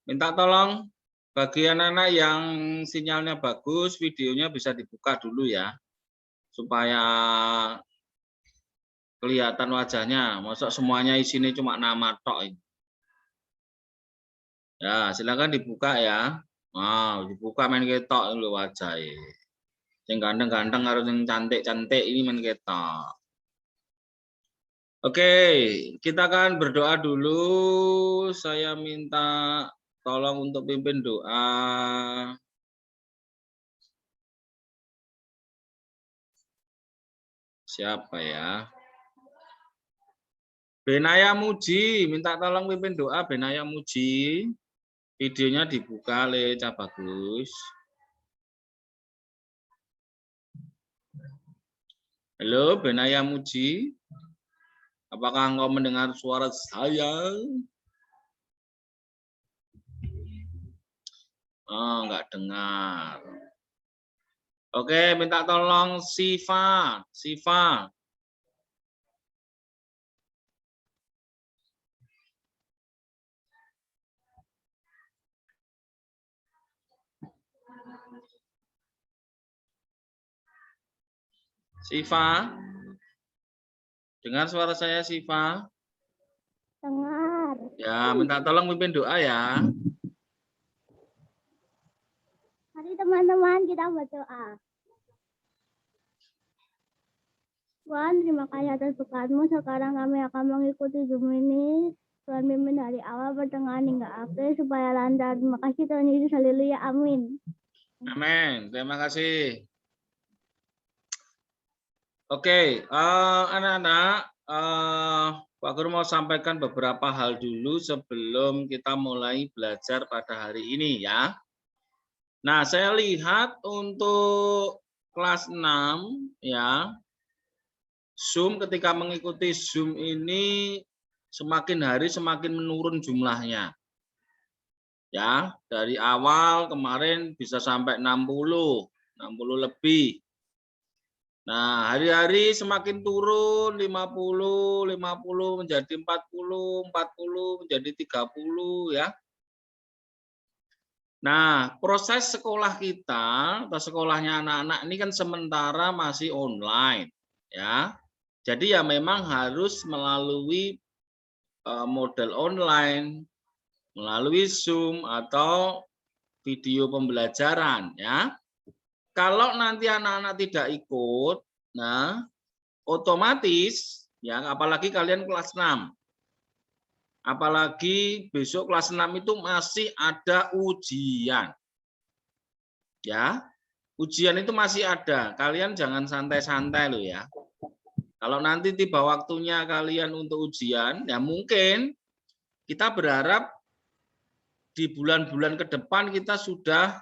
Minta tolong bagi anak-anak yang sinyalnya bagus, videonya bisa dibuka dulu ya, supaya kelihatan wajahnya. Masa semuanya isinya cuma nama tok ini. Ya, silakan dibuka ya. Wow, dibuka main ketok lho wajahnya. Yang ganteng-ganteng harus yang cantik-cantik ini main ketok. Oke, kita akan berdoa dulu. Saya minta tolong untuk pimpin doa. Siapa ya? Benaya Muji, minta tolong pimpin doa Benaya Muji. Videonya dibuka oleh Cak Bagus. Halo Benaya Muji. Apakah engkau mendengar suara saya? Oh, enggak dengar. Oke, minta tolong Siva. Siva. Siva. Dengar suara saya Siva? Dengar. Ya, minta tolong pimpin doa ya. Mari teman-teman kita berdoa. Tuhan, terima kasih atas berkat-Mu. Sekarang kami akan mengikuti Zoom ini. Tuhan pimpin dari awal pertengahan hingga akhir supaya lancar. Terima kasih Tuhan Yesus. Haleluya. Amin. Amin. Terima kasih. Oke, anak-anak, Pak Guru mau sampaikan beberapa hal dulu sebelum kita mulai belajar pada hari ini ya. Nah, saya lihat untuk kelas 6 ya, Zoom ketika mengikuti Zoom ini semakin hari semakin menurun jumlahnya. Ya, dari awal kemarin bisa sampai 60 lebih. Nah, hari-hari semakin turun 50 menjadi 40 menjadi 30 ya. Nah, proses sekolah kita atau sekolahnya anak-anak ini kan sementara masih online ya. Jadi ya memang harus melalui model online, melalui Zoom atau video pembelajaran ya. Kalau nanti anak-anak tidak ikut, nah otomatis ya apalagi kalian kelas 6. Apalagi besok kelas 6 itu masih ada ujian. Ya. Ujian itu masih ada. Kalian jangan santai-santai loh ya. Kalau nanti tiba waktunya kalian untuk ujian, ya mungkin kita berharap di bulan-bulan ke depan kita sudah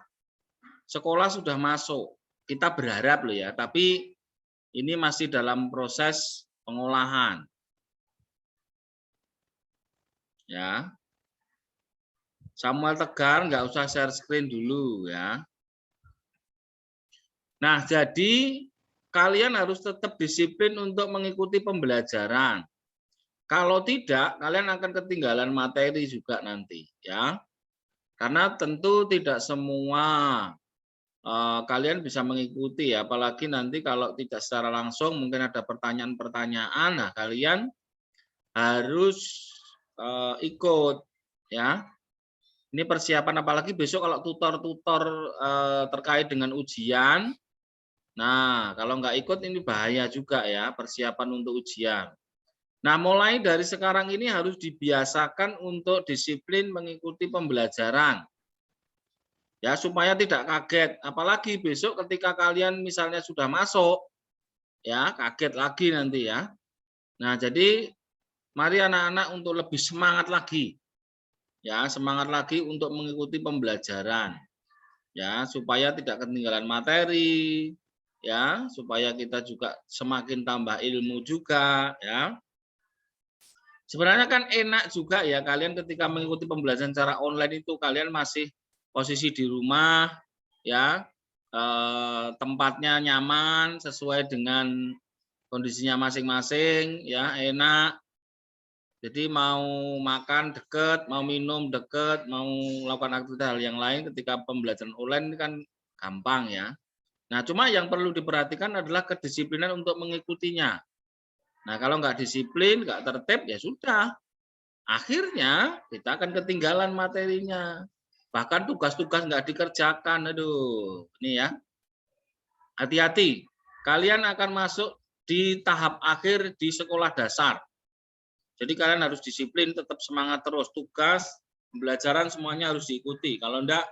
sekolah sudah masuk. Kita berharap loh ya, tapi ini masih dalam proses pengolahan. Ya. Samuel Tegar nggak usah share screen dulu ya. Nah, jadi kalian harus tetap disiplin untuk mengikuti pembelajaran. Kalau tidak, kalian akan ketinggalan materi juga nanti ya. Karena tentu tidak semua kalian bisa mengikuti ya, apalagi nanti kalau tidak secara langsung mungkin ada pertanyaan-pertanyaan, nah kalian harus ikut ya. Ini persiapan apalagi besok kalau tutor-tutor terkait dengan ujian, nah kalau nggak ikut ini bahaya juga ya persiapan untuk ujian. Nah mulai dari sekarang ini harus dibiasakan untuk disiplin mengikuti pembelajaran. Ya supaya tidak kaget, apalagi besok ketika kalian misalnya sudah masuk, ya kaget lagi nanti ya. Nah jadi mari anak-anak untuk lebih semangat lagi, ya semangat lagi untuk mengikuti pembelajaran, ya supaya tidak ketinggalan materi, ya supaya kita juga semakin tambah ilmu juga, ya. Sebenarnya kan enak juga ya kalian ketika mengikuti pembelajaran secara online itu kalian masih posisi di rumah ya, tempatnya nyaman sesuai dengan kondisinya masing-masing ya, enak. Jadi mau makan deket, mau minum deket, mau melakukan aktivitas hal yang lain ketika pembelajaran online ini kan gampang ya. Nah, cuma yang perlu diperhatikan adalah kedisiplinan untuk mengikutinya. Nah, kalau nggak disiplin, nggak tertib, ya sudah. Akhirnya kita akan ketinggalan materinya. Bahkan tugas-tugas nggak dikerjakan. Aduh, ini ya. Hati-hati. Kalian akan masuk di tahap akhir di sekolah dasar. Jadi kalian harus disiplin, tetap semangat terus. Tugas, pembelajaran semuanya harus diikuti. Kalau enggak,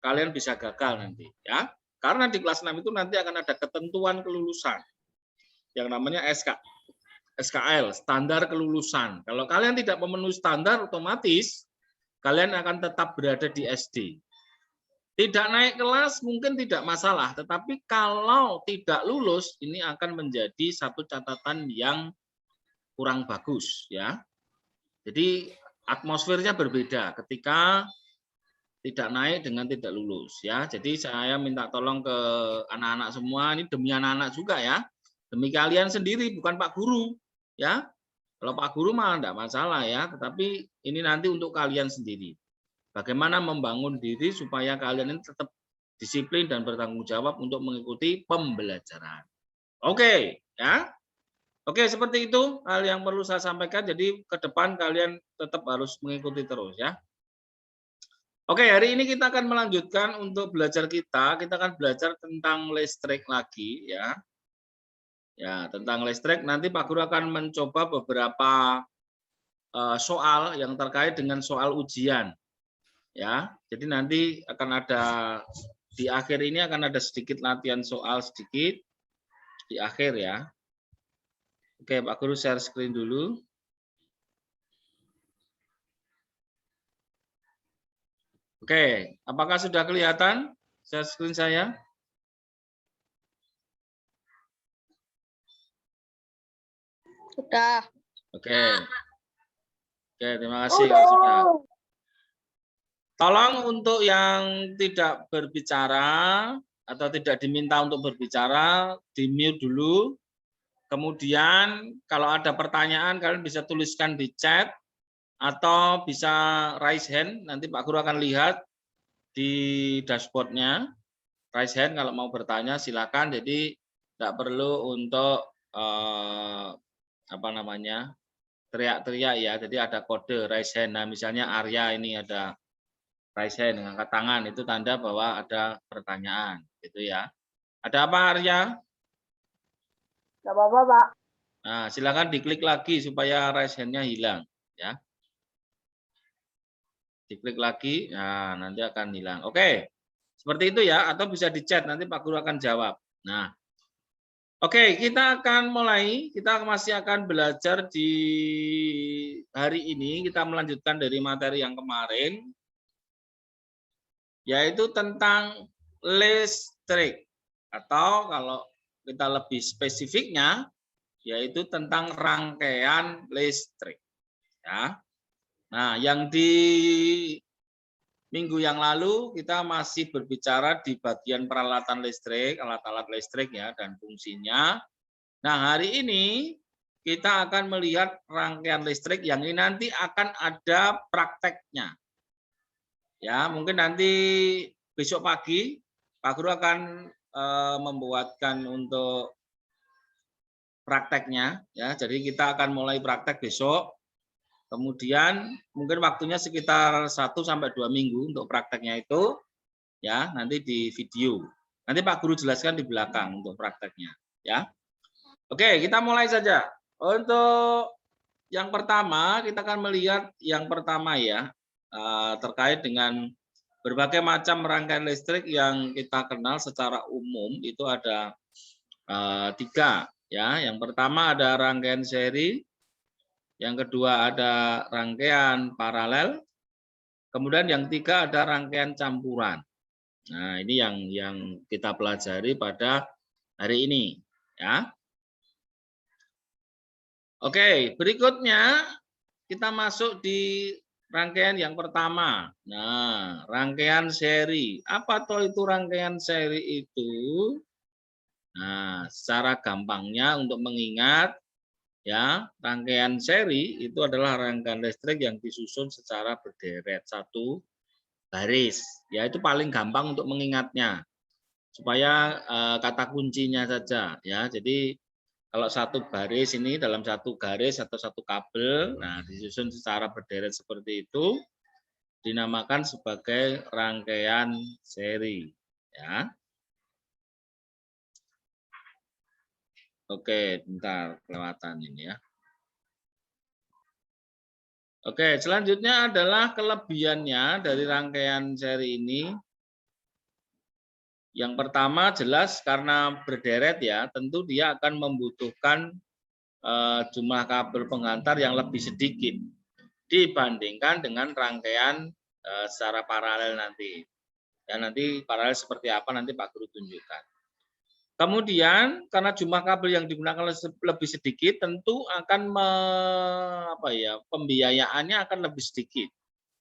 kalian bisa gagal nanti. Ya, karena di kelas 6 itu nanti akan ada ketentuan kelulusan. Yang namanya SKL, standar kelulusan. Kalau kalian tidak memenuhi standar, otomatis kalian akan tetap berada di SD. Tidak naik kelas mungkin tidak masalah, tetapi kalau tidak lulus, ini akan menjadi satu catatan yang kurang bagus ya. Jadi atmosfernya berbeda ketika tidak naik dengan tidak lulus ya. Jadi saya minta tolong ke anak-anak semua, ini demi anak-anak juga ya. Demi kalian sendiri, bukan Pak Guru ya. Kalau Pak Guru mah enggak masalah ya, tetapi ini nanti untuk kalian sendiri. Bagaimana membangun diri supaya kalian ini tetap disiplin dan bertanggung jawab untuk mengikuti pembelajaran. Oke, ya. Oke, seperti itu hal yang perlu saya sampaikan. Jadi ke depan kalian tetap harus mengikuti terus ya. Oke, hari ini kita akan melanjutkan untuk belajar kita. Kita akan belajar tentang listrik lagi ya. Ya, tentang listrik nanti Pak Guru akan mencoba beberapa soal yang terkait dengan soal ujian. Ya. Jadi nanti akan ada di akhir ini akan ada sedikit latihan soal sedikit di akhir ya. Oke, Pak Guru share screen dulu. Oke, apakah sudah kelihatan share screen saya? Sudah. Oke. Oke, terima kasih kalau sudah. Tolong untuk yang tidak berbicara atau tidak diminta untuk berbicara, di-mute dulu. Kemudian kalau ada pertanyaan kalian bisa tuliskan di chat atau bisa raise hand. Nanti Pak Guru akan lihat di dashboard-nya. Raise hand kalau mau bertanya silakan. Jadi tidak perlu untuk apa namanya teriak-teriak ya. Jadi ada kode raise hand. Nah misalnya Arya ini ada raise hand, angkat tangan itu tanda bahwa ada pertanyaan, gitu ya. Ada apa Arya? Tidak apa-apa, Pak. Nah, silakan diklik lagi supaya raise hand-nya hilang, ya. Diklik lagi, nah nanti akan hilang. Oke, seperti itu ya, atau bisa di chat nanti Pak Guru akan jawab. Nah, oke, kita akan mulai. Kita masih akan belajar di hari ini. Kita melanjutkan dari materi yang kemarin, yaitu tentang listrik, atau kalau kita lebih spesifiknya yaitu tentang rangkaian listrik ya. Nah, yang di minggu yang lalu kita masih berbicara di bagian peralatan listrik, alat-alat listrik ya dan fungsinya. Nah, hari ini kita akan melihat rangkaian listrik yang ini nanti akan ada prakteknya. Ya, mungkin nanti besok pagi Pak Guru akan membuatkan untuk prakteknya ya. Jadi kita akan mulai praktek besok. Kemudian mungkin waktunya sekitar 1 sampai 2 minggu untuk prakteknya itu ya, nanti di video. Nanti Pak Guru jelaskan di belakang untuk prakteknya ya. Oke, kita mulai saja. Untuk yang pertama kita akan melihat yang pertama ya, terkait dengan berbagai macam rangkaian listrik yang kita kenal secara umum itu ada 3 ya. Yang pertama ada rangkaian seri, yang kedua ada rangkaian paralel, kemudian yang ketiga ada rangkaian campuran. Nah, ini yang kita pelajari pada hari ini ya. Oke, berikutnya kita masuk di rangkaian yang pertama. Nah, rangkaian seri. Apa toh itu rangkaian seri itu? Nah, secara gampangnya untuk mengingat ya, rangkaian seri itu adalah rangkaian listrik yang disusun secara berderet satu baris. Ya, itu paling gampang untuk mengingatnya. Supaya kata kuncinya saja ya. Jadi kalau satu baris ini dalam satu garis atau satu kabel, nah disusun secara berderet seperti itu dinamakan sebagai rangkaian seri ya. Oke, bentar kelewatan ini ya. Oke, selanjutnya adalah kelebihannya dari rangkaian seri ini. Yang pertama jelas karena berderet ya, tentu dia akan membutuhkan jumlah kabel penghantar yang lebih sedikit dibandingkan dengan rangkaian secara paralel nanti. Ya, nanti paralel seperti apa nanti Pak Guru tunjukkan. Kemudian karena jumlah kabel yang digunakan lebih sedikit, tentu akan pembiayaannya akan lebih sedikit.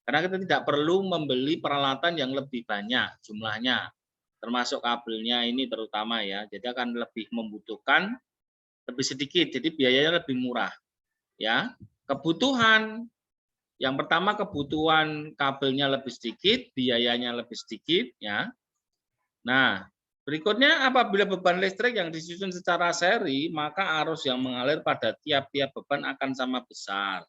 Karena kita tidak perlu membeli peralatan yang lebih banyak jumlahnya, termasuk kabelnya ini terutama ya. Jadi akan lebih membutuhkan lebih sedikit, jadi biayanya lebih murah. Ya, kebutuhan yang pertama kebutuhan kabelnya lebih sedikit, biayanya lebih sedikit ya. Nah, berikutnya apabila beban listrik yang disusun secara seri, maka arus yang mengalir pada tiap-tiap beban akan sama besar.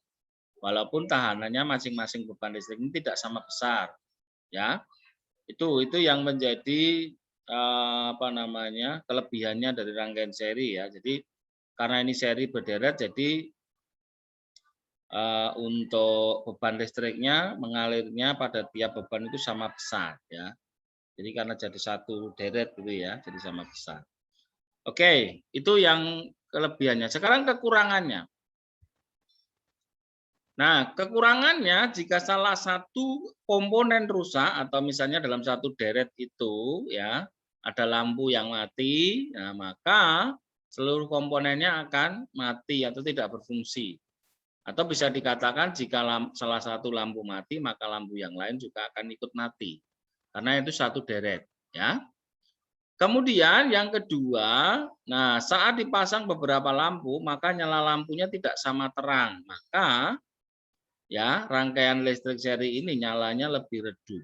Walaupun tahanannya masing-masing beban listrik ini tidak sama besar. Ya. Itu yang menjadi kelebihannya dari rangkaian seri ya. Jadi karena ini seri berderet, jadi untuk beban listriknya mengalirnya pada tiap beban itu sama besar ya. Jadi karena jadi satu deret gitu ya, jadi sama besar. Oke, itu yang kelebihannya. Sekarang kekurangannya. Nah, kekurangannya jika salah satu komponen rusak atau misalnya dalam satu deret itu ya ada lampu yang mati, nah maka seluruh komponennya akan mati atau tidak berfungsi. Atau bisa dikatakan jika salah satu lampu mati, maka lampu yang lain juga akan ikut mati. Karena itu satu deret, ya. Kemudian yang kedua, nah saat dipasang beberapa lampu, maka nyala lampunya tidak sama terang. Maka ya rangkaian listrik seri ini nyalanya lebih redup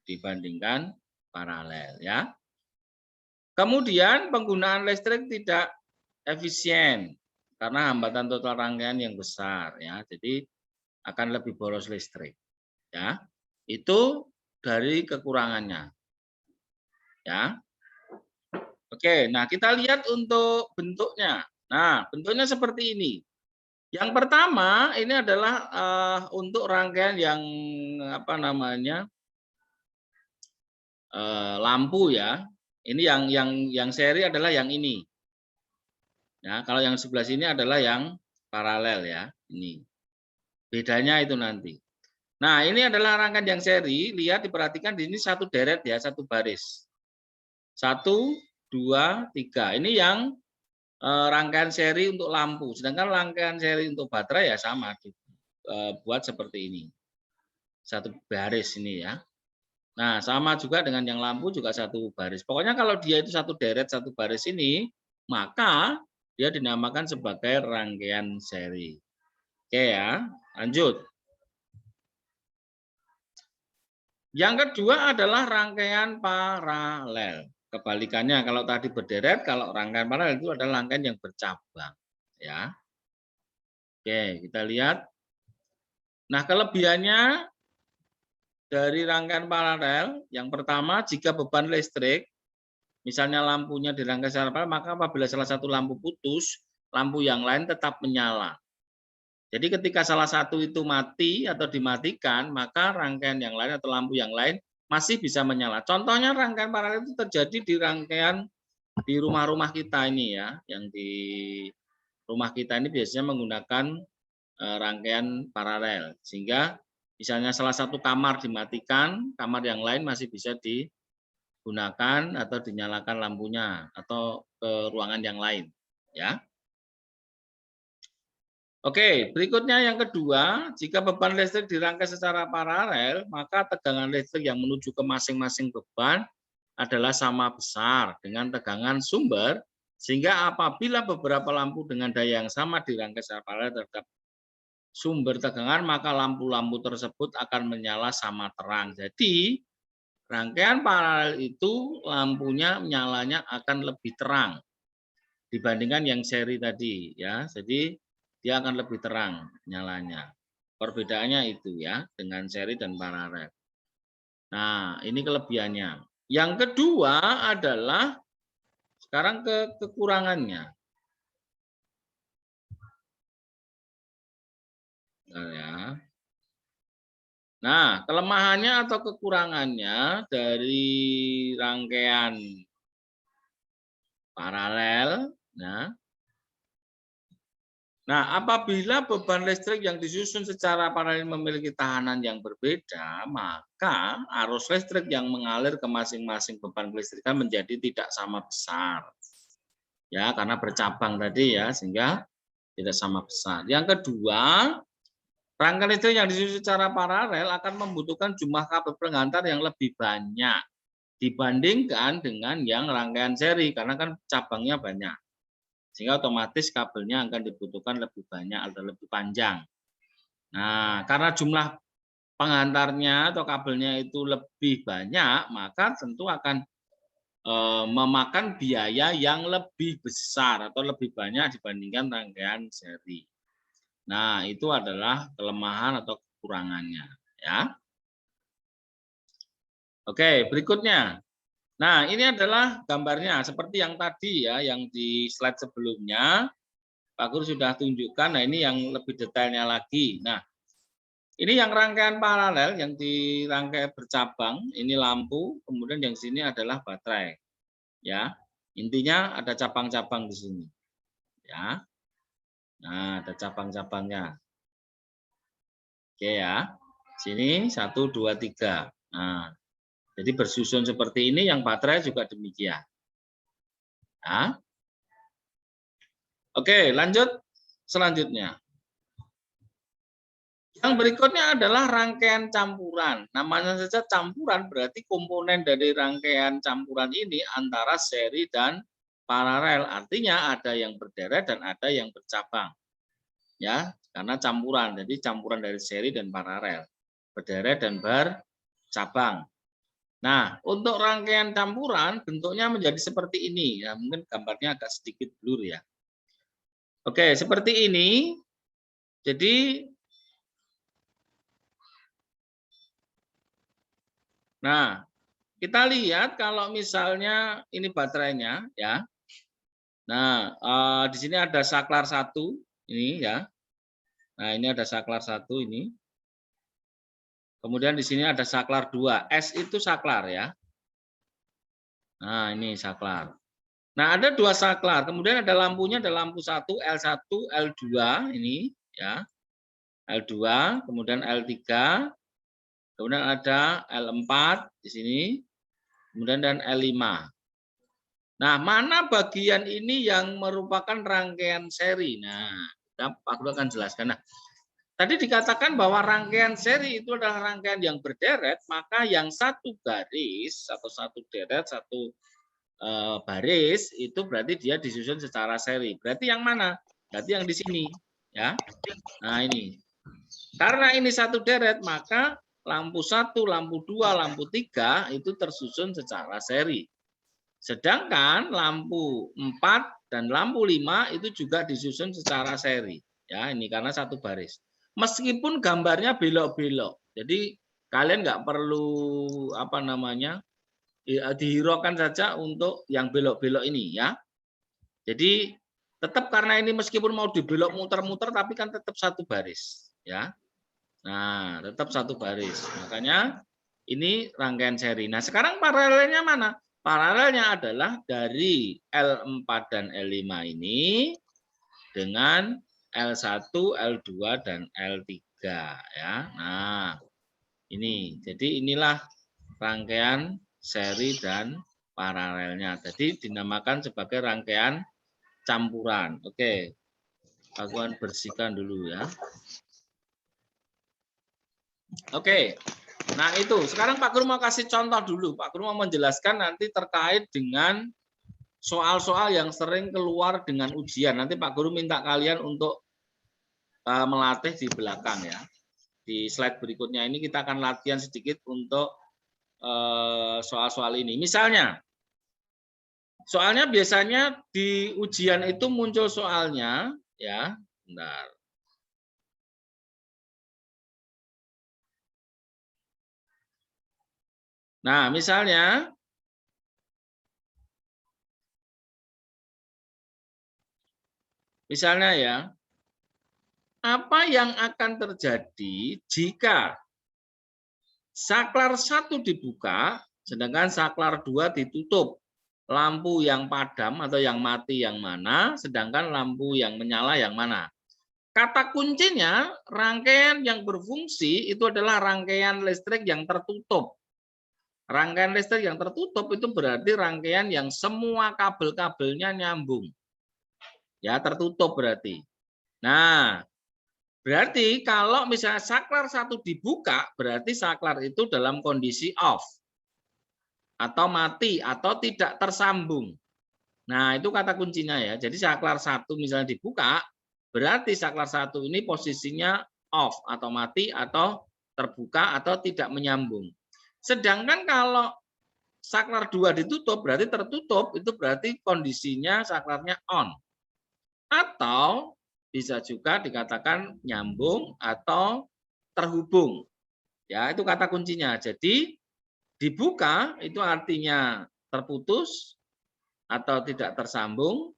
dibandingkan paralel, ya. Kemudian penggunaan listrik tidak efisien karena hambatan total rangkaian yang besar, ya. Jadi akan lebih boros listrik, ya. Itu dari kekurangannya. Ya. Oke, nah kita lihat untuk bentuknya. Nah, bentuknya seperti ini. Yang pertama ini adalah untuk rangkaian yang lampu ya. Ini yang seri adalah yang ini. Ya, kalau yang sebelah sini adalah yang paralel ya, ini. Bedanya itu nanti. Nah, ini adalah rangkaian yang seri, lihat diperhatikan di sini satu deret ya, satu baris. 1, 2, 3. Ini yang rangkaian seri untuk lampu, sedangkan rangkaian seri untuk baterai ya sama, dibuat seperti ini. Satu baris ini ya. Nah, sama juga dengan yang lampu juga satu baris. Pokoknya kalau dia itu satu deret, satu baris ini, maka dia dinamakan sebagai rangkaian seri. Oke ya, lanjut. Yang kedua adalah rangkaian paralel. Kebalikannya, kalau tadi berderet, kalau rangkaian paralel itu adalah rangkaian yang bercabang. Ya. Oke, kita lihat. Nah, kelebihannya dari rangkaian paralel, yang pertama, jika beban listrik, misalnya lampunya dirangkai secara paralel, maka apabila salah satu lampu putus, lampu yang lain tetap menyala. Jadi ketika salah satu itu mati atau dimatikan, maka rangkaian yang lain atau lampu yang lain masih bisa menyala. Contohnya rangkaian paralel itu terjadi di rangkaian di rumah-rumah kita ini ya, yang di rumah kita ini biasanya menggunakan rangkaian paralel. Sehingga misalnya salah satu kamar dimatikan, kamar yang lain masih bisa digunakan atau dinyalakan lampunya atau ke ruangan yang lain, ya. Oke, berikutnya yang kedua, jika beban listrik dirangkai secara paralel, maka tegangan listrik yang menuju ke masing-masing beban adalah sama besar dengan tegangan sumber Sehingga apabila beberapa lampu dengan daya yang sama dirangkai secara paralel terhadap sumber tegangan, maka lampu-lampu tersebut akan menyala sama terang. Jadi rangkaian paralel itu lampunya nyalanya akan lebih terang dibandingkan yang seri tadi, ya. Jadi dia akan lebih terang nyalanya. Perbedaannya itu ya dengan seri dan paralel. Nah, ini kelebihannya. Yang kedua adalah sekarang kekurangannya. Nah, ya. Nah, kelemahannya atau kekurangannya dari rangkaian paralel. Nah, apabila beban listrik yang disusun secara paralel memiliki tahanan yang berbeda, maka arus listrik yang mengalir ke masing-masing beban kelistrikan menjadi tidak sama besar. Ya, karena bercabang tadi ya, sehingga tidak sama besar. Yang kedua, rangkaian listrik yang disusun secara paralel akan membutuhkan jumlah kabel penghantar yang lebih banyak dibandingkan dengan yang rangkaian seri, karena kan cabangnya banyak. Sehingga otomatis kabelnya akan dibutuhkan lebih banyak atau lebih panjang. Nah, karena jumlah penghantarnya atau kabelnya itu lebih banyak, maka tentu akan memakan biaya yang lebih besar atau lebih banyak dibandingkan rangkaian seri. Nah, itu adalah kelemahan atau kekurangannya, ya. Oke, berikutnya. Nah, ini adalah gambarnya seperti yang tadi ya, yang di slide sebelumnya Pak Guru sudah tunjukkan. Nah, ini yang lebih detailnya lagi. Nah, ini yang rangkaian paralel yang dirangkai bercabang, ini lampu, kemudian yang sini adalah baterai. Ya. Intinya ada cabang-cabang di sini. Ya. Nah, ada cabang-cabangnya. Oke ya. Sini 1 2 3. Nah, jadi bersusun seperti ini, yang baterai juga demikian. Ya. Oke, lanjut selanjutnya. Yang berikutnya adalah rangkaian campuran. Namanya saja campuran, berarti komponen dari rangkaian campuran ini antara seri dan paralel. Artinya ada yang berderet dan ada yang bercabang. Ya, karena campuran. Jadi campuran dari seri dan paralel. Berderet dan bercabang. Nah, untuk rangkaian campuran bentuknya menjadi seperti ini. Ya, mungkin gambarnya agak sedikit blur ya. Oke, seperti ini. Jadi, nah, kita lihat kalau misalnya ini baterainya, ya. Nah, di sini ada saklar 1, ini ya. Nah, ini ada saklar 1 ini. Kemudian di sini ada saklar 2. S itu saklar ya. Nah, ini saklar. Nah, ada 2 saklar. Kemudian ada lampunya, ada lampu 1, L1, L2 ini ya. L2, kemudian L3, kemudian ada L4 di sini, kemudian dan L5. Nah, mana bagian ini yang merupakan rangkaian seri? Nah, Pak Guru akan jelaskan. Nah, tadi dikatakan bahwa rangkaian seri itu adalah rangkaian yang berderet, maka yang satu garis atau satu deret, satu baris itu berarti dia disusun secara seri. Berarti yang mana? Berarti yang di sini, ya. Nah, ini. Karena ini satu deret, maka lampu 1, lampu 2, lampu 3 itu tersusun secara seri. Sedangkan lampu 4 dan lampu 5 itu juga disusun secara seri. Ya, ini karena satu baris. Meskipun gambarnya belok-belok. Jadi kalian nggak perlu apa namanya? Dihiraukan saja untuk yang belok-belok ini ya. Jadi tetap karena ini meskipun mau dibelok muter-muter tapi kan tetap satu baris ya. Nah, tetap satu baris. Makanya ini rangkaian seri. Nah, sekarang paralelnya mana? Paralelnya adalah dari L4 dan L5 ini dengan L1, L2 dan L3 ya. Nah, ini. Jadi inilah rangkaian seri dan paralelnya. Jadi dinamakan sebagai rangkaian campuran. Oke. Aku akan bersihkan dulu ya. Oke. Nah, itu. Sekarang Pak Guru mau kasih contoh dulu. Pak Guru mau menjelaskan nanti terkait dengan soal-soal yang sering keluar dengan ujian. Nanti Pak Guru minta kalian untuk melatih di belakang ya. Di slide berikutnya ini kita akan latihan sedikit untuk soal-soal ini. Misalnya, soalnya biasanya di ujian itu muncul soalnya, ya, bentar. Nah, misalnya, ya, apa yang akan terjadi jika saklar 1 dibuka, sedangkan saklar 2 ditutup? Lampu yang padam atau yang mati yang mana, sedangkan lampu yang menyala yang mana? Kata kuncinya, rangkaian yang berfungsi itu adalah rangkaian listrik yang tertutup. Rangkaian listrik yang tertutup itu berarti rangkaian yang semua kabel-kabelnya nyambung. Ya, tertutup berarti. Nah, berarti kalau misalnya saklar 1 dibuka, berarti saklar itu dalam kondisi off. Atau mati, atau tidak tersambung. Nah, itu kata kuncinya ya. Jadi saklar 1 misalnya dibuka, berarti saklar 1 ini posisinya off, atau mati, atau terbuka, atau tidak menyambung. Sedangkan kalau saklar 2 ditutup, berarti tertutup, itu berarti kondisinya saklarnya on. Atau bisa juga dikatakan nyambung atau terhubung. Ya, itu kata kuncinya. Jadi dibuka itu artinya terputus atau tidak tersambung.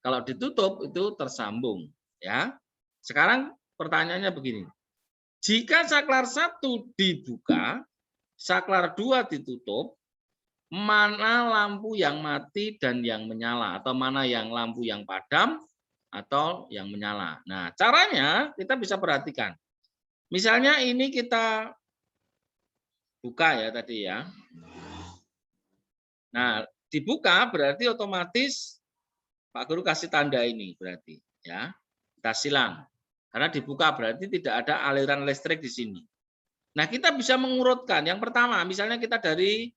Kalau ditutup itu tersambung, ya. Sekarang pertanyaannya begini. Jika saklar 1 dibuka, saklar 2 ditutup, mana lampu yang mati dan yang menyala, atau mana yang lampu yang padam atau yang menyala. Nah, caranya kita bisa perhatikan. Misalnya ini kita buka ya tadi ya. Nah, dibuka berarti otomatis Pak Guru kasih tanda ini berarti ya. Kita silang. Karena dibuka berarti tidak ada aliran listrik di sini. Nah, kita bisa mengurutkan. Yang pertama, misalnya kita dari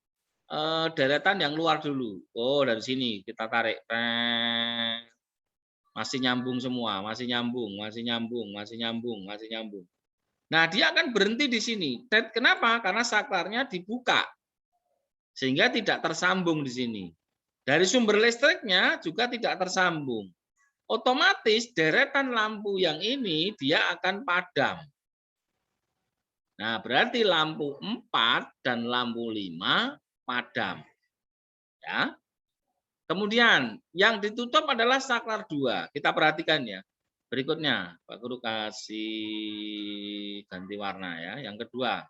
deretan yang luar dulu. Oh, dari sini kita tarik. Masih nyambung semua, masih nyambung, masih nyambung, masih nyambung, masih nyambung. Nah, dia akan berhenti di sini. Kenapa? Karena saklarnya dibuka. Sehingga tidak tersambung di sini. Dari sumber listriknya juga tidak tersambung. Otomatis deretan lampu yang ini dia akan padam. Nah, berarti lampu 4 dan lampu 5 padam. Ya. Kemudian yang ditutup adalah saklar 2. Kita perhatikan ya. Berikutnya, Pak Guru kasih ganti warna ya. Yang kedua.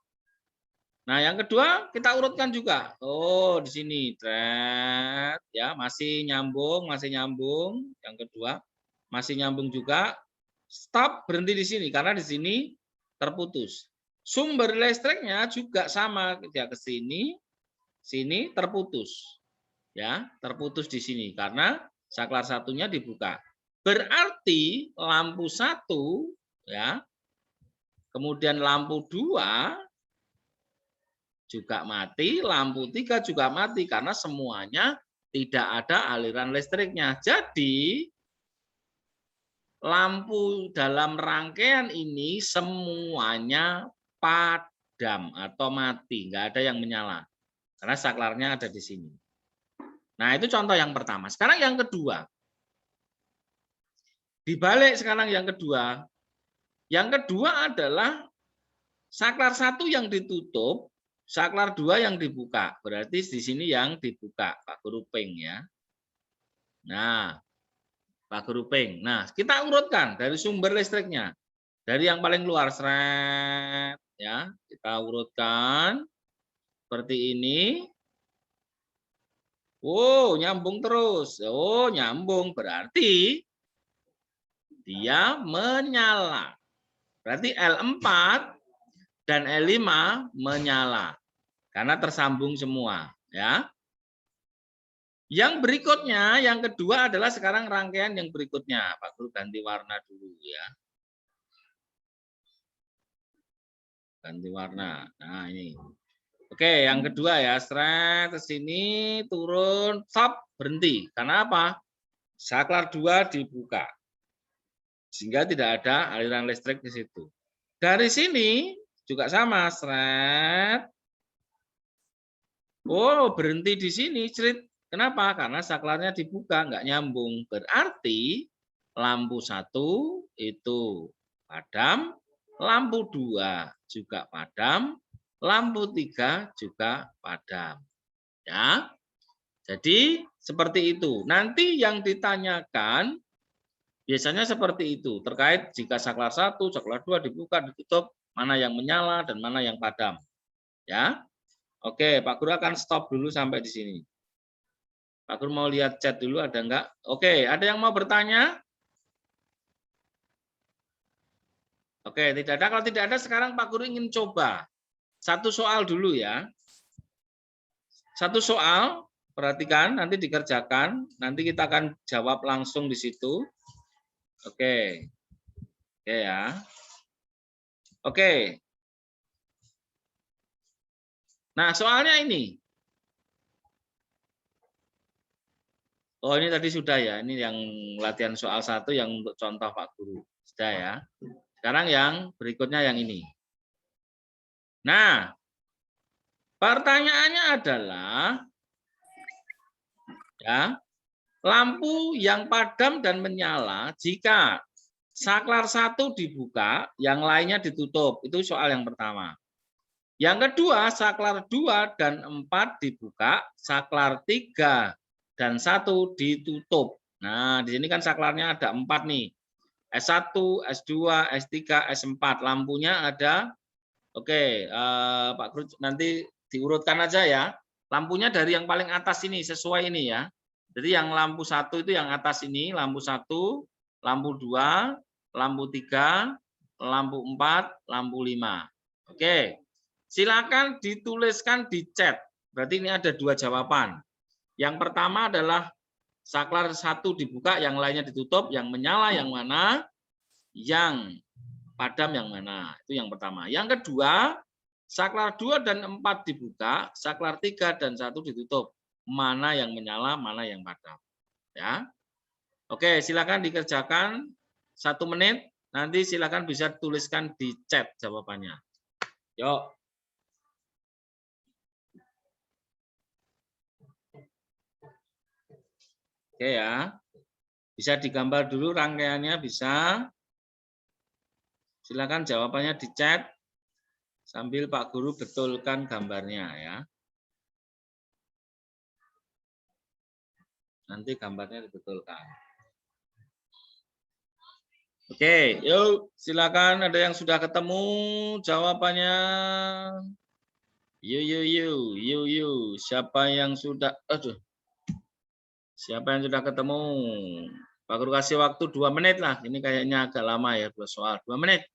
Nah, yang kedua kita urutkan juga. Oh, di sini thread ya, masih nyambung, masih nyambung. Yang kedua, masih nyambung juga. Stop, berhenti di sini karena di sini terputus. Sumber listriknya juga sama, dia ke sini, sini terputus. Ya, terputus di sini karena saklar satunya dibuka. Berarti lampu 1 ya, kemudian lampu 2 juga mati, lampu 3 juga mati karena semuanya tidak ada aliran listriknya. Jadi lampu dalam rangkaian ini semuanya padam atau mati, nggak ada yang menyala. Karena saklarnya ada di sini. Nah, itu contoh yang pertama. Sekarang yang kedua. Dibalik sekarang yang kedua. Yang kedua adalah saklar 1 yang ditutup, saklar 2 yang dibuka. Berarti di sini yang dibuka, Pak Guru ping ya. Nah, Pak Guru ping. Nah, kita urutkan dari sumber listriknya. Dari yang paling luar, seret ya. Kita urutkan seperti ini. Oh, nyambung terus. Oh, nyambung berarti dia menyala. Berarti L4 dan L5 menyala karena tersambung semua, ya. Yang berikutnya, yang kedua adalah sekarang rangkaian yang berikutnya. Pak Guru ganti warna dulu ya. Ganti warna. Nah, ini. Oke, yang kedua ya, seret ke sini, turun, stop, berhenti. Karena apa? Saklar 2 dibuka. Sehingga tidak ada aliran listrik di situ. Dari sini juga sama, seret. Oh, berhenti di sini, cerit. Kenapa? Karena saklarnya dibuka, nggak nyambung. Berarti lampu 1 itu padam, lampu 2 juga padam, lampu 3 juga padam. Ya. Jadi seperti itu. Nanti yang ditanyakan biasanya seperti itu, terkait jika saklar 1, saklar 2 dibuka, ditutup, mana yang menyala dan mana yang padam. Ya. Oke, Pak Guru akan stop dulu sampai di sini. Pak Guru mau lihat chat dulu, ada enggak? Oke, ada yang mau bertanya? Oke, tidak ada. Kalau tidak ada, sekarang Pak Guru ingin coba. Satu soal dulu ya. Satu soal, perhatikan, nanti dikerjakan. Nanti kita akan jawab langsung di situ. Oke. Oke ya. Oke. Nah, soalnya ini. Oh, ini tadi sudah ya. Ini yang latihan soal 1 yang untuk contoh Pak Guru. Sudah ya. Sekarang yang berikutnya yang ini. Nah, pertanyaannya adalah ya, lampu yang padam dan menyala jika saklar 1 dibuka, yang lainnya ditutup. Itu soal yang pertama. Yang kedua, saklar 2 dan 4 dibuka, saklar 3 dan 1 ditutup. Nah, di sini kan saklarnya ada 4 nih. S1, S2, S3, S4. Lampunya ada, oke, Pak Guru nanti diurutkan aja ya. Lampunya dari yang paling atas ini, sesuai ini ya. Jadi yang lampu 1 itu yang atas ini, lampu 1, lampu 2, lampu 3, lampu 4, lampu 5. Oke. Silakan dituliskan di chat. Berarti ini ada 2 jawaban. Yang pertama adalah saklar 1 dibuka, yang lainnya ditutup, yang menyala yang mana, yang padam yang mana. Itu yang pertama. Yang kedua, saklar 2 dan 4 dibuka, saklar 3 dan 1 ditutup. Mana yang menyala, mana yang padam. Ya. Oke, silakan dikerjakan 1 menit. Nanti silakan bisa tuliskan di chat jawabannya. Yuk. Oke ya. Bisa digambar dulu rangkaiannya, bisa. Silakan jawabannya di chat sambil Pak Guru betulkan gambarnya ya. Nanti gambarnya dibetulkan. Oke, yuk silakan, ada yang sudah ketemu jawabannya. Yuk. Siapa yang sudah, siapa yang sudah ketemu? Pak Guru kasih waktu 2 menit lah. Ini kayaknya agak lama ya, 2 soal. 2 menit.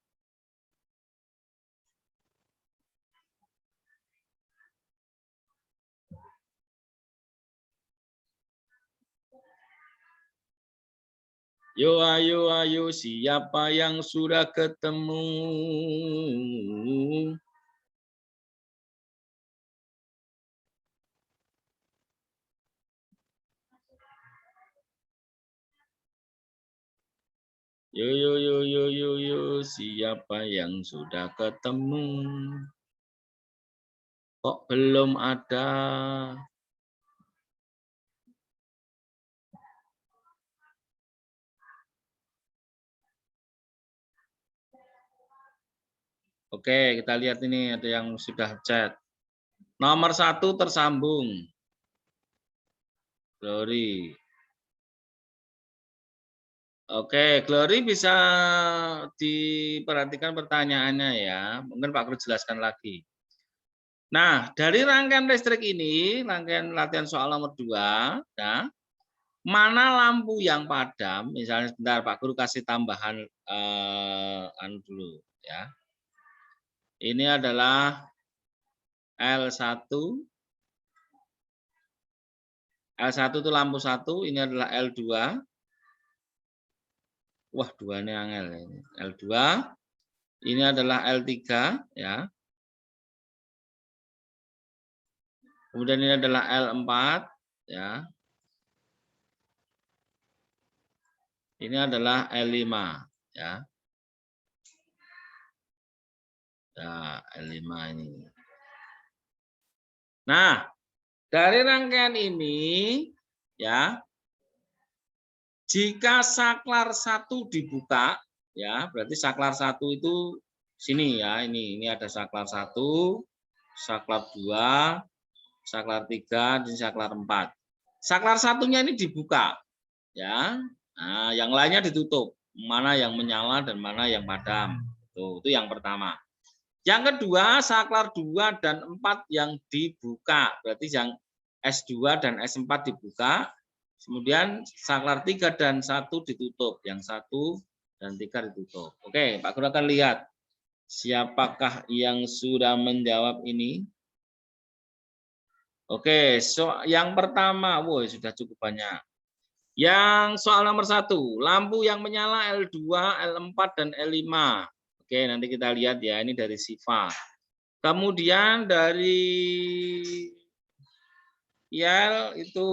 Yo, ayo, siapa yang sudah ketemu? Yo, siapa yang sudah ketemu? Kok belum ada? Oke, kita lihat ini ada yang sudah chat. Nomor 1 tersambung. Glory. Oke, Glory bisa diperhatikan pertanyaannya ya. Mungkin Pak Guru jelaskan lagi. Nah, dari rangkaian listrik ini, rangkaian latihan soal nomor 2, ya, mana lampu yang padam? Misalnya sebentar Pak Guru kasih tambahan dulu ya. Ini adalah L1. L1 itu lampu 1, ini adalah L2. Wah, 2 ini angel ini. L2. Ini adalah L3 ya. Kemudian ini adalah L4 ya. Ini adalah L5 ya. Ya, L5 ini. Nah, dari rangkaian ini ya, jika saklar 1 dibuka ya, berarti saklar 1 itu sini ya, ini ada saklar 1, saklar 2, saklar 3, dan saklar 4. Saklar satunya ini dibuka ya. Nah, yang lainnya ditutup. Mana yang menyala dan mana yang padam. Itu yang pertama. Yang kedua, saklar 2 dan 4 yang dibuka. Berarti yang S2 dan S4 dibuka. Kemudian saklar 3 dan 1 ditutup. Yang 1 dan 3 ditutup. Oke, Pak Guru akan lihat siapakah yang sudah menjawab ini. Oke, yang pertama, woi sudah cukup banyak. Yang soal nomor 1, lampu yang menyala L2, L4, dan L5. Oke, nanti kita lihat ya, ini dari Siva. Kemudian dari IL itu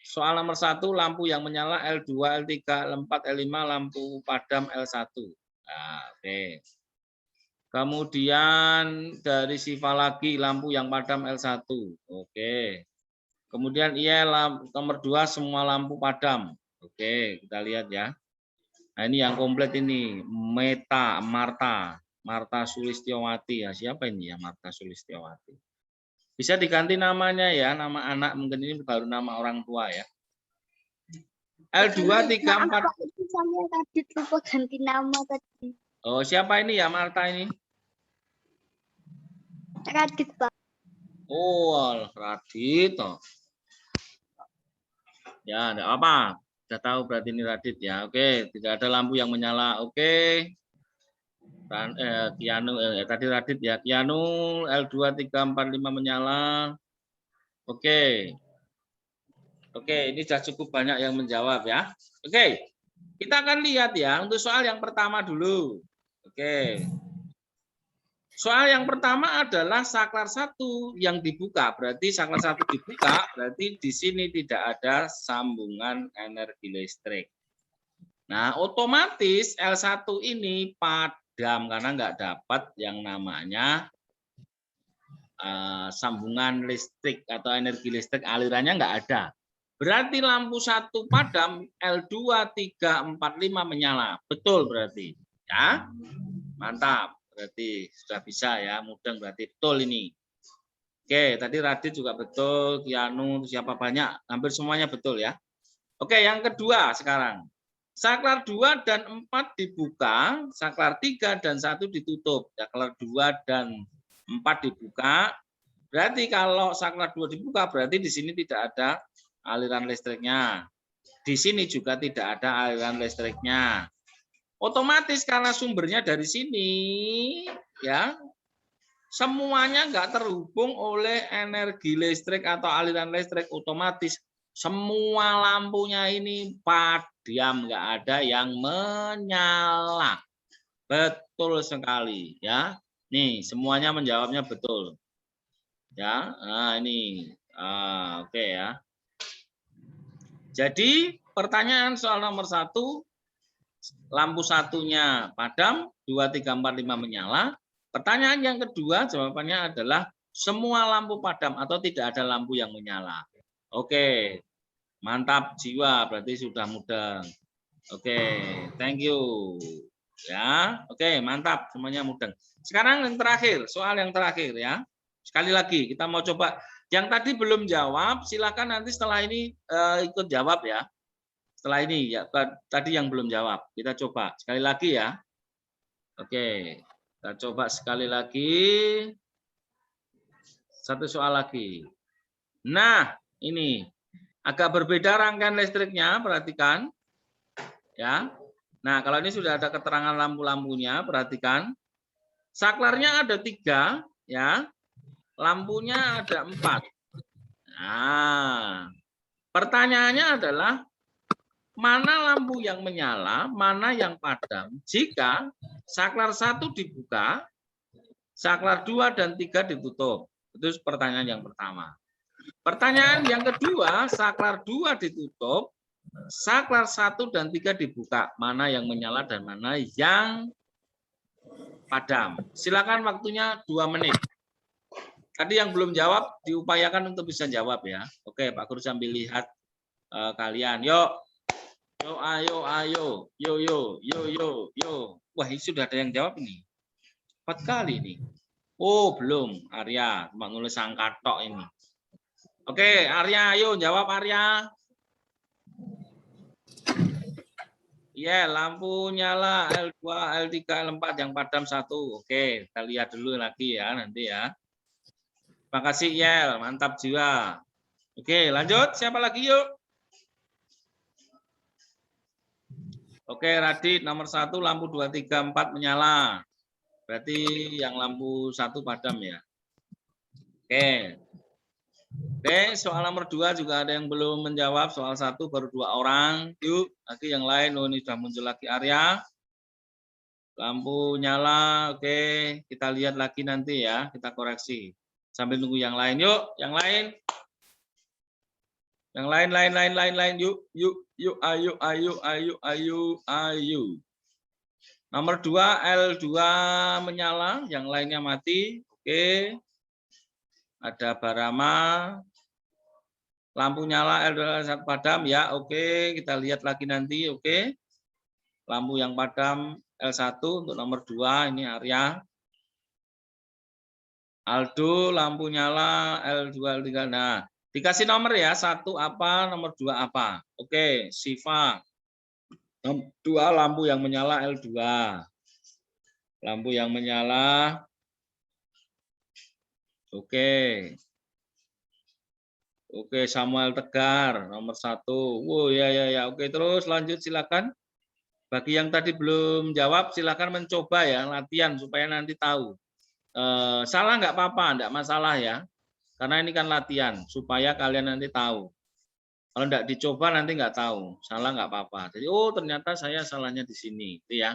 soal nomor 1, lampu yang menyala L2, L3, L4, L5, lampu padam L1. Nah, oke. Kemudian dari Siva lagi, lampu yang padam L1. Oke. Kemudian nomor 2 semua lampu padam. Oke, kita lihat ya. Nah, ini yang komplit ini. Marta Sulistiowati ya. Siapa ini ya Marta Sulistiowati? Bisa diganti namanya ya, nama anak mungkin ini baru nama orang tua ya. L2 3 4. Saya tadi lupa ganti nama tadi. Oh, siapa ini ya Marta ini? Radit, Pak. Oh, Radit. Oh. Ya, enggak apa. Sudah tahu berarti ini Radit ya. Oke, tidak ada lampu yang menyala. Oke. Kianu tadi Radit ya. Kianu L2 3 4 5 menyala. Oke. Oke, ini sudah cukup banyak yang menjawab ya. Oke. Kita akan lihat ya untuk soal yang pertama dulu. Oke. Soal yang pertama adalah saklar 1 yang dibuka. Berarti saklar 1 dibuka, berarti di sini tidak ada sambungan energi listrik. Nah, otomatis L1 ini padam karena nggak dapat yang namanya sambungan listrik atau energi listrik, alirannya nggak ada. Berarti lampu 1 padam, L2, 3, 4, 5 menyala. Betul berarti. Ya, mantap. Berarti sudah bisa ya, mudeng berarti betul ini. Oke, tadi Radit juga betul, Kianu, siapa banyak, hampir semuanya betul ya. Oke, yang kedua sekarang. Saklar 2 dan 4 dibuka, saklar 3 dan 1 ditutup. Saklar 2 dan 4 dibuka, berarti kalau saklar 2 dibuka, berarti di sini tidak ada aliran listriknya. Di sini juga tidak ada aliran listriknya. Otomatis karena sumbernya dari sini, ya, semuanya nggak terhubung oleh energi listrik atau aliran listrik, otomatis semua lampunya ini padam, nggak ada yang menyala. Betul sekali, ya. Nih semuanya menjawabnya betul, ya. Nah ini, oke ya. Jadi pertanyaan soal nomor 1. Lampu satunya padam, 2, 3, 4, 5 menyala. Pertanyaan yang kedua jawabannya adalah semua lampu padam atau tidak ada lampu yang menyala. Oke, mantap jiwa, berarti sudah mudeng. Oke, thank you. Ya, oke, mantap, semuanya mudeng. Sekarang yang terakhir, soal yang terakhir ya. Sekali lagi kita mau coba. Yang tadi belum jawab, silakan nanti setelah ini ikut jawab ya. Setelah ini ya tadi yang belum jawab, kita coba sekali lagi ya. Oke, kita coba sekali lagi. Satu soal lagi. Nah, ini agak berbeda rangkaian listriknya, perhatikan. Ya. Nah, kalau ini sudah ada keterangan lampu-lampunya, perhatikan. Saklarnya ada 3, ya. Lampunya ada 4. Nah, pertanyaannya adalah mana lampu yang menyala, mana yang padam jika saklar 1 dibuka, saklar 2 dan 3 ditutup. Itu pertanyaan yang pertama. Pertanyaan yang kedua, saklar 2 ditutup, saklar 1 dan 3 dibuka. Mana yang menyala dan mana yang padam. Silakan waktunya 2 menit. Tadi yang belum jawab, diupayakan untuk bisa jawab ya. Oke, Pak Guru sambil lihat kalian. Yuk. Yo, ayo. Yo. Wah, ini sudah ada yang jawab nih. 4 kali nih. Oh, belum. Arya, cuma nulis angka tok ini. Oke, Arya, ayo jawab Arya. Iya, lampu nyala L2, L3, L4 yang padam 1. Oke, kita lihat dulu lagi ya nanti ya. Terima kasih Yel, mantap jiwa. Oke, lanjut. Siapa lagi yuk? Oke, Radit nomor 1 lampu 2, 3, 4 menyala. Berarti yang lampu 1 padam ya. Oke. Oke, soal nomor 2 juga ada yang belum menjawab. Soal 1 baru 2 orang. Yuk, lagi yang lain. Oh, ini sudah muncul lagi Arya. Lampu nyala. Oke, kita lihat lagi nanti ya. Kita koreksi. Sambil nunggu yang lain. Yuk, yang lain. Yang lain. Yuk. Ayo. Nomor 2, L2 menyala. Yang lainnya mati. Oke. Ada Barama. Lampu nyala L2 padam ya, oke. Kita lihat lagi nanti, oke. Lampu yang padam L1 untuk nomor 2 ini Arya. Aldo lampu nyala L2 L3. Nah, dikasih nomor ya, 1 apa, nomor 2 apa. Oke, Siva. Nomor 2 lampu yang menyala L2. Lampu yang menyala. Oke. Oke, Samuel Tegar nomor 1. Wow, ya. Oke, terus lanjut silakan. Bagi yang tadi belum jawab, silakan mencoba ya latihan supaya nanti tahu. Salah nggak apa-apa, nggak masalah ya. Karena ini kan latihan supaya kalian nanti tahu. Kalau nggak dicoba nanti nggak tahu. Salah nggak apa-apa. Jadi oh ternyata saya salahnya di sini, itu ya.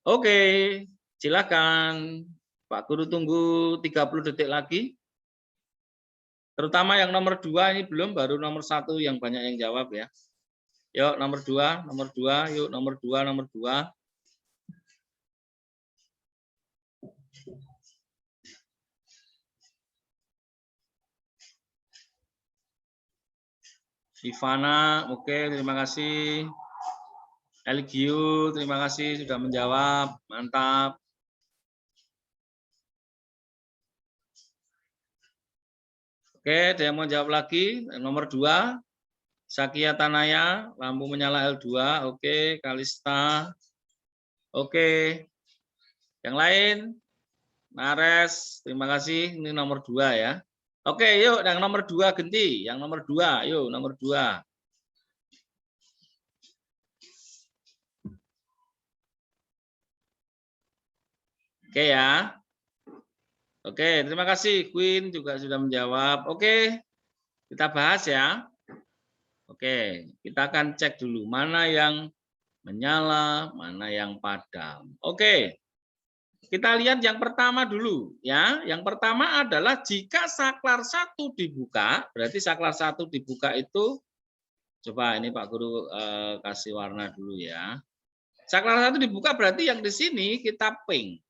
Oke, silakan. Pak Guru tunggu 30 detik lagi. Terutama yang nomor 2 ini belum, baru nomor 1 yang banyak yang jawab ya. Yuk nomor 2, yuk nomor 2. Ivana, oke, terima kasih. Elgiu, terima kasih sudah menjawab, mantap. Oke, ada yang mau jawab lagi? Nomor 2, Sakia Tanaya, lampu menyala L2. Oke, Kalista. Oke. Yang lain? Nares, terima kasih. Ini nomor 2 ya. Oke, yuk yang nomor 2 ganti. Yang nomor 2, yuk nomor 2. Oke ya. Oke, terima kasih. Queen juga sudah menjawab. Oke, kita bahas ya. Oke, kita akan cek dulu mana yang menyala, mana yang padam. Oke, kita lihat yang pertama dulu ya. Yang pertama adalah jika saklar 1 dibuka, berarti saklar 1 dibuka itu, coba ini Pak Guru kasih warna dulu ya. Saklar 1 dibuka berarti yang di sini kita pink.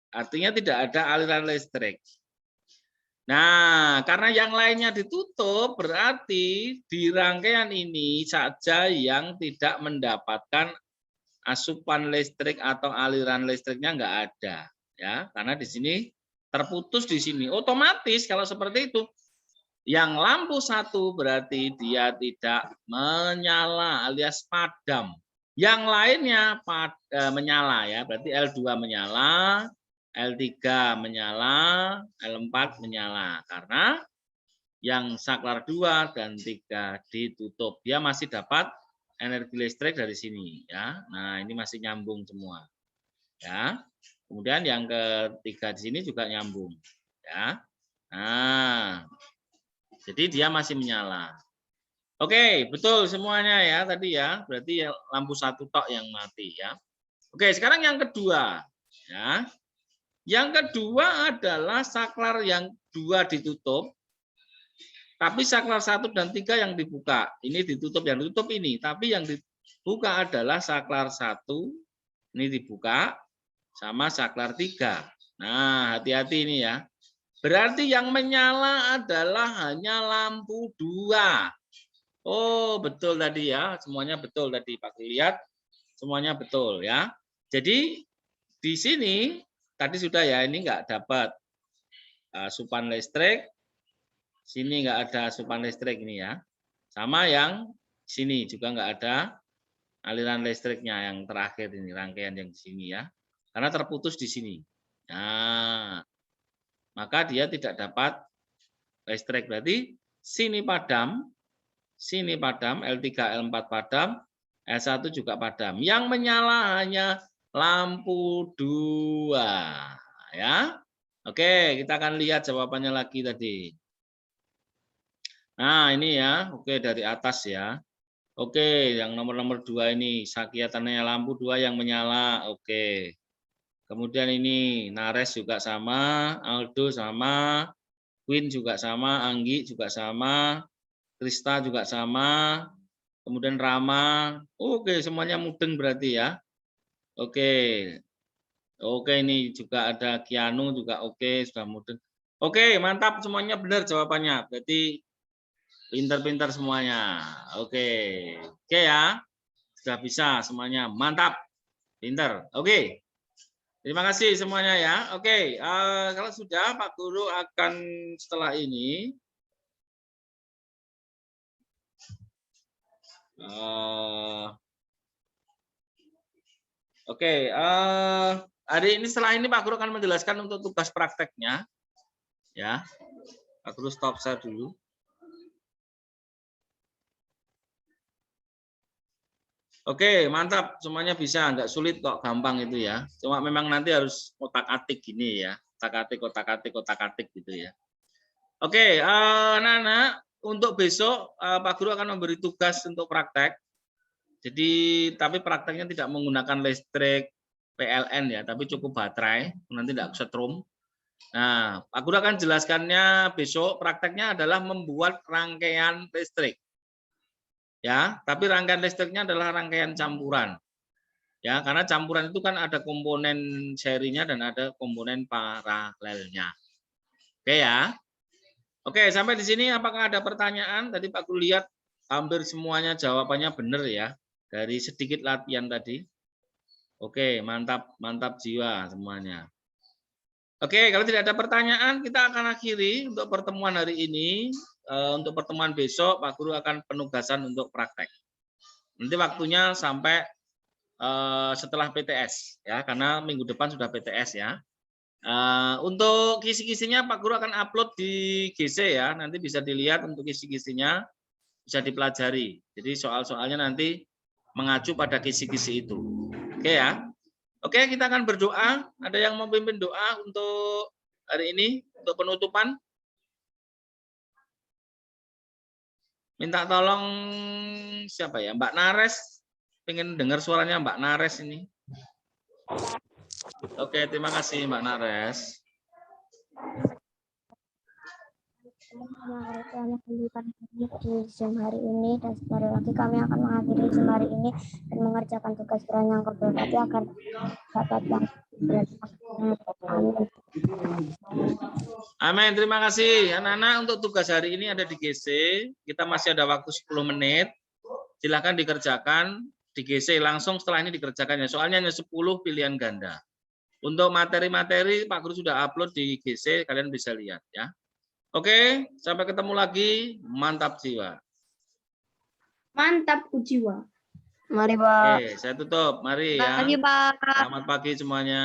Artinya tidak ada aliran listrik. Nah, karena yang lainnya ditutup, berarti di rangkaian ini saja yang tidak mendapatkan asupan listrik atau aliran listriknya nggak ada, ya. Karena di sini terputus di sini. Otomatis kalau seperti itu, yang lampu 1 berarti dia tidak menyala alias padam. Yang lainnya menyala ya, berarti L2 menyala. L3 menyala, L4 menyala. Karena yang saklar 2 dan 3 ditutup. Dia masih dapat energi listrik dari sini. Ya. Nah ini masih nyambung semua. Ya. Kemudian yang ketiga di sini juga nyambung. Ya. Nah, jadi dia masih menyala. Oke, betul semuanya ya tadi ya. Berarti lampu 1 tok yang mati ya. Oke, sekarang yang kedua. Ya. Yang kedua adalah saklar yang 2 ditutup, tapi saklar 1 dan 3 yang dibuka. Ini ditutup, yang ditutup ini. Tapi yang dibuka adalah saklar 1, ini dibuka, sama saklar 3. Nah, hati-hati ini ya. Berarti yang menyala adalah hanya lampu 2. Oh, betul tadi ya. Semuanya betul tadi. Pak lihat, semuanya betul ya. Jadi, di sini, tadi sudah ya, ini enggak dapat asupan listrik. Sini enggak ada asupan listrik ini ya. Sama yang sini juga enggak ada aliran listriknya yang terakhir ini, rangkaian yang di sini ya. Karena terputus di sini. Nah, maka dia tidak dapat listrik. Berarti sini padam, L3, L4 padam, L1 juga padam. Yang menyala hanya lampu 2. Ya. Oke, kita akan lihat jawabannya lagi tadi. Nah, ini ya. Oke, dari atas ya. Oke, yang nomor 2 ini sakiatannya lampu 2 yang menyala. Oke. Kemudian ini Nares juga sama, Aldo sama, Queen juga sama, Anggi juga sama, Krista juga sama, kemudian Rama. Oke, semuanya mudeng berarti ya. Oke. Oke, ini juga ada Kianu juga oke, sudah mudeng. Oke, mantap semuanya benar jawabannya. Berarti pintar-pintar semuanya. Oke. Oke ya. Sudah bisa semuanya. Mantap. Pintar. Oke. Terima kasih semuanya ya. Oke, kalau sudah Pak Guru akan setelah ini hari ini setelah ini Pak Guru akan menjelaskan untuk tugas prakteknya. Ya. Pak Guru stop share dulu. Oke, mantap. Semuanya bisa, nggak sulit kok, gampang itu ya. Cuma memang nanti harus otak-atik gini ya. Otak-atik gitu ya. Oke, anak-anak, untuk besok Pak Guru akan memberi tugas untuk praktek. Jadi, tapi prakteknya tidak menggunakan listrik PLN ya, tapi cukup baterai, nanti tidak setrum. Nah, Pak Guru akan jelaskannya besok. Prakteknya adalah membuat rangkaian listrik. Ya, tapi rangkaian listriknya adalah rangkaian campuran. Ya, karena campuran itu kan ada komponen serinya dan ada komponen paralelnya. Oke ya. Oke, sampai di sini apakah ada pertanyaan? Tadi Pak Guru lihat hampir semuanya jawabannya benar ya. Dari sedikit latihan tadi. Oke, mantap, mantap jiwa semuanya. Oke, kalau tidak ada pertanyaan, kita akan akhiri untuk pertemuan hari ini. Untuk pertemuan besok, Pak Guru akan penugasan untuk praktek. Nanti waktunya sampai setelah PTS, ya, karena minggu depan sudah PTS ya. Untuk kisi-kisinya Pak Guru akan upload di GC ya, nanti bisa dilihat untuk kisi-kisinya, bisa dipelajari. Jadi soal-soalnya nanti mengacu pada kisi-kisi itu. Oke ya. Oke, kita akan berdoa. Ada yang mau pimpin doa untuk hari ini, untuk penutupan? Minta tolong siapa ya? Mbak Nares. Pengen dengar suaranya Mbak Nares ini. Oke, terima kasih Mbak Nares. Di Zoom hari ini dan sekali lagi kami akan mengakhiri Zoom hari ini dan mengerjakan tugas yang berbagi agar dapat yang Amin. Terima kasih anak-anak untuk tugas hari ini ada di GC. Kita masih ada waktu 10 menit. Silakan dikerjakan di GC langsung setelah ini dikerjakan ya. Soalnya hanya 10 pilihan ganda. Untuk materi-materi Pak Guru sudah upload di GC, kalian bisa lihat ya. Oke, sampai ketemu lagi. Mantap jiwa. Mantap jiwa. Mari, Pak. Oke, saya tutup. Mari ya. Pagi, Pak. Selamat pagi semuanya.